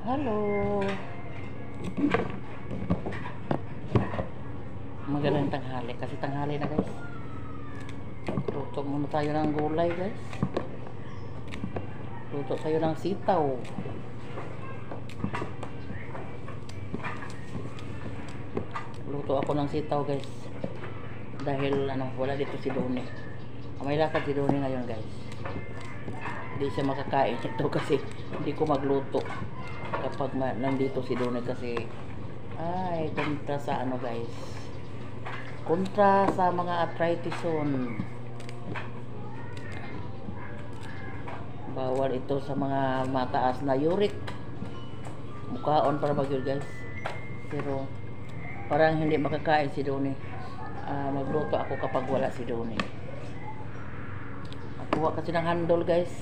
Hello. Magandang tanghali. Kasi tanghali na guys. Luto muna tayo ng gulay guys. Luto tayo ng sitaw. Luto ako ng sitaw guys. Dahil wala dito si Doni. May lakad si Doni ngayon guys. Hindi siya makakain ito kasi hindi ko magluto kapag nandito si Doni kasi kontra sa guys, kontra sa mga arthritis-on. Bawal ito sa mga mataas na uric, mukhaon para magyud guys. Pero parang hindi makakain si Doni. Magluto ako kapag wala si Doni. Nakuha kasi ng handle guys,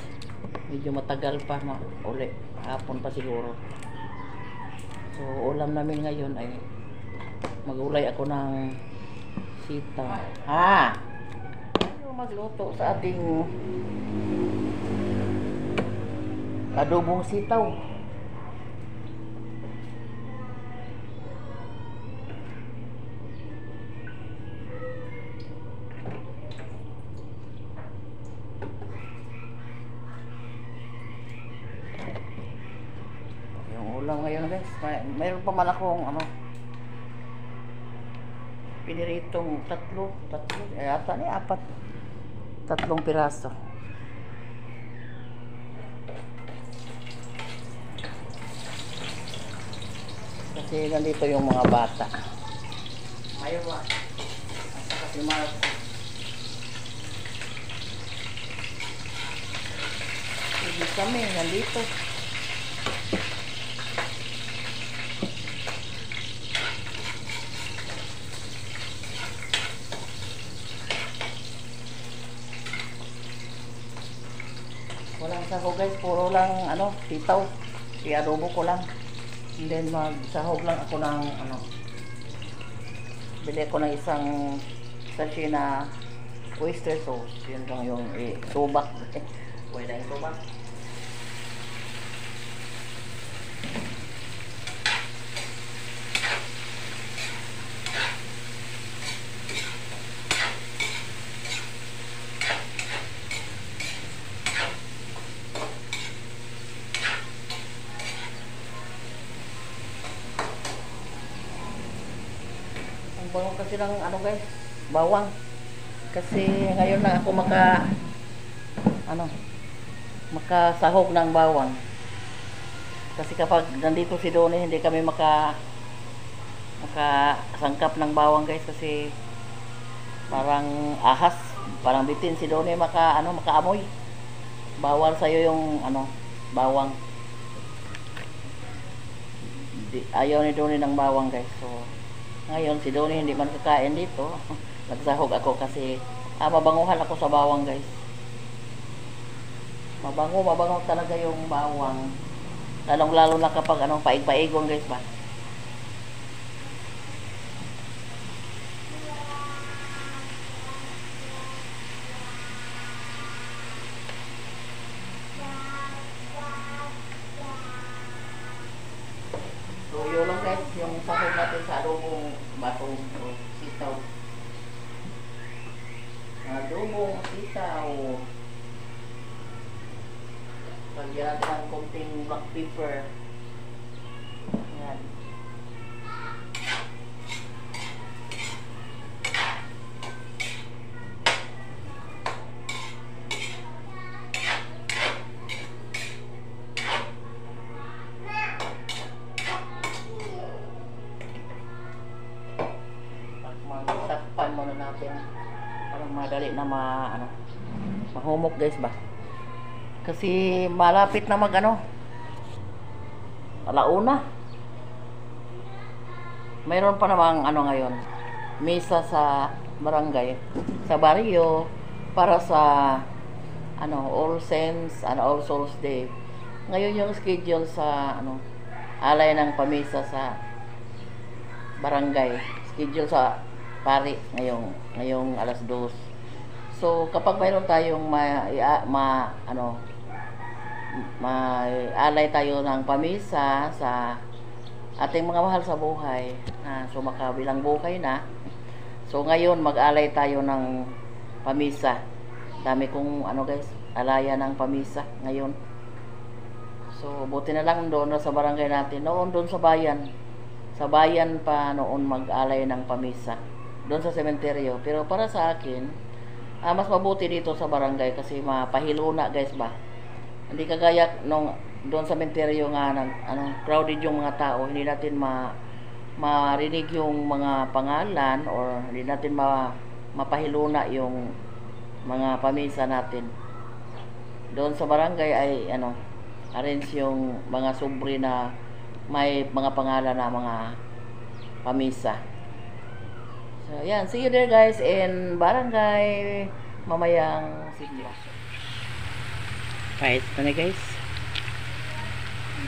medyo matagal pa uli, hapon pa siguro. So ulam namin ngayon ay magulay ako ng sitaw. Magluto sa ating adobong sitaw. Ulam ngayon guys, mayroon pa man akong piniritong tatlo yata ni tatlong piraso. Kasi nandito yung mga bata. Ayaw kasi hindi kami nandito. Walang sahog guys, puro lang sitaw. I-adobo ko lang. And then magsahog lang ako ng bili ako ng isang sachet na oyster sauce. Yun lang yung tubak. Pwede yung tubak. Bango kasi ng guys, bawang. Kasi ngayon na ako makasahog ng bawang. Kasi kapag nandito si Doni, hindi kami makasangkap ng bawang guys kasi parang ahas, parang bitin si Doni makaamoy. Bawal sa'yo yung bawang. Ayaw ni Doni ng bawang guys. So ngayon si Doni hindi man kakain dito. Nagsahog ako kasi mabanguhan ako sa bawang guys. Mabango talaga yung bawang. Lalong-lalo na kapag paig-paigong guys ba. So yun lang guys, yung sahog natin sa adobong batong sitaw. Adobong sitaw. Lagyan natin ng konting black pepper. Yan. Takpan muna natin para madali na mahumok guys ba. Kasi malapit na alauna. Mayroon pa namang ngayon misa sa barangay, sa baryo para sa All Saints and All Souls Day. Ngayon yung schedule sa alay ng pamisa sa barangay. Schedule sa pari ngayong alas 2. So kapag mayroon tayong may alay tayo ng pamisa sa ating mga mahal sa buhay na sumakabilang buhay na. So ngayon mag-alay tayo ng pamisa. Dami kong guys, alaya ng pamisa ngayon. So buti na lang doon sa barangay natin. Noon doon sa bayan. Sa bayan pa noon mag-alay ng pamisa. Doon sa sementeryo. Pero para sa akin, mas mabuti dito sa barangay kasi mapahiluna guys ba. Hindi kagaya nung doon sa sementeryo nga crowded yung mga tao, hindi natin marinig yung mga pangalan or hindi natin mapahiluna yung mga pamisa natin. Doon sa barangay ay arrange yung mga sobre na may mga pangalan na mga pamisa. So yan, see you there guys in barangay mamayang sigla. Kahit na guys,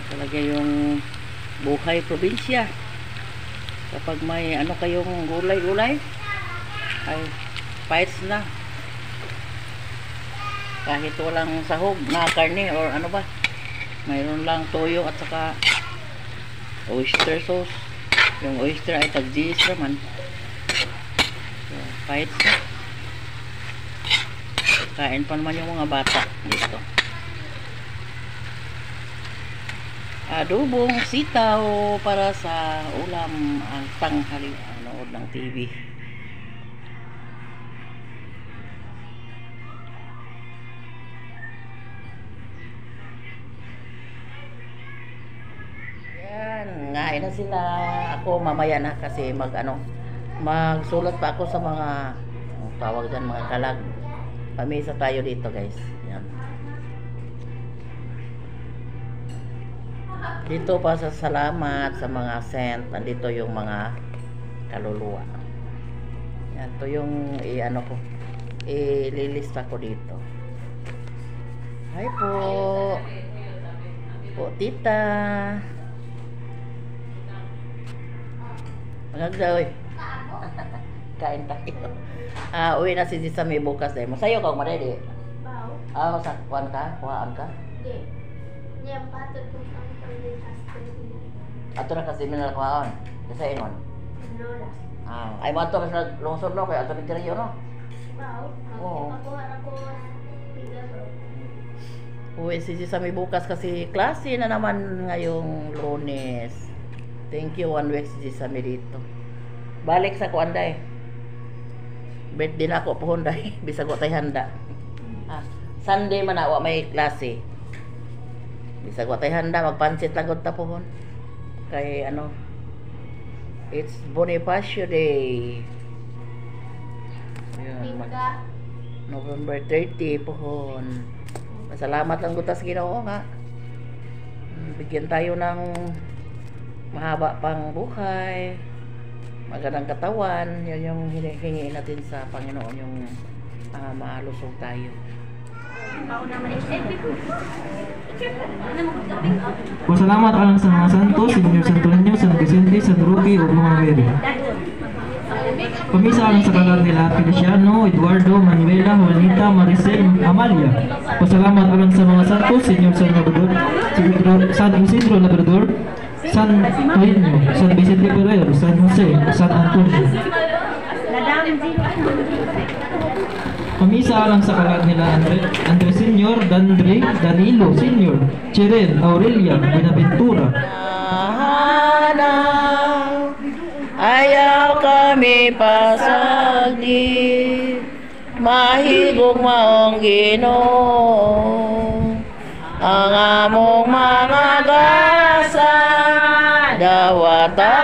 talaga yung buhay probinsya. Kapag may kayong gulay-gulay ay fights na. Kahit walang sahog na karne or mayroon lang toyo at saka oyster sauce. Yung oyster ay tag-10 naman. So, fights na. Kain pa naman yung mga bata dito. Adobong sitaw para sa ulam ang tanghali, nood ng TV. Yan, ngain na sila. Ako mamaya na kasi magsulat pa ako sa mga tawag dyan, mga kalag. Pamisa tayo dito guys. Yan. Dito pa sa salamat sa mga sent, nandito yung mga kaluluwa. Yan, to yung ililista ko dito. Hi po. Po tita. Magagdaw eh. Kain tayo. Uwi na si Sami bukas eh. Masayo ka maredi. Bao. Masakwan ka? Kuhaan ka? Hindi. Niya patod kung ato na kasi minal kuhaan. Kasi inon. Lola. Ay mo ato sa lungsod no kaya ato nagtirayo no. Bao. Oo. Uwi si Sami bukas kasi klase na naman ngayong Lunes. Thank you, 1 week si Sami dito. Balik sa kuanday. Birthday na ako pohon day. Bisag wa tay handa. Sunday man wa may klase. Bisag wa tay handa magpansit lang gud ta pohon. Kay it's Bonifacio Day. Ayan, November 30 pohon. Masalamat lang gud ta sa Ginoo nga. Bigyan tayo ng mahaba pang buhay, magandang katawan. Yan yung hinihingi natin sa Panginoon, yung malusog tayo. Pasalamat alang sa mga santos, Senyor Santo Niño, San Vicente, San Roque, o mga Mary. Pamisa alang sa kalag nila Feliciano, Eduardo, Manuela, Juanita, Maricel, Amalia. Pasalamat alang sa mga santos, Senyor San Labrador, San Isidro Labrador, San Toño, San Vicente Ferrer, San Jose, San Antonio. Pamisa alang sa kalag nila Andre Senior, Dandre, Danilo Senior, Cheren, Aurelia, Buenaventura. Ayaw kami pasagdi, mahigog maong Ginoo, ang among mga gasa, dawata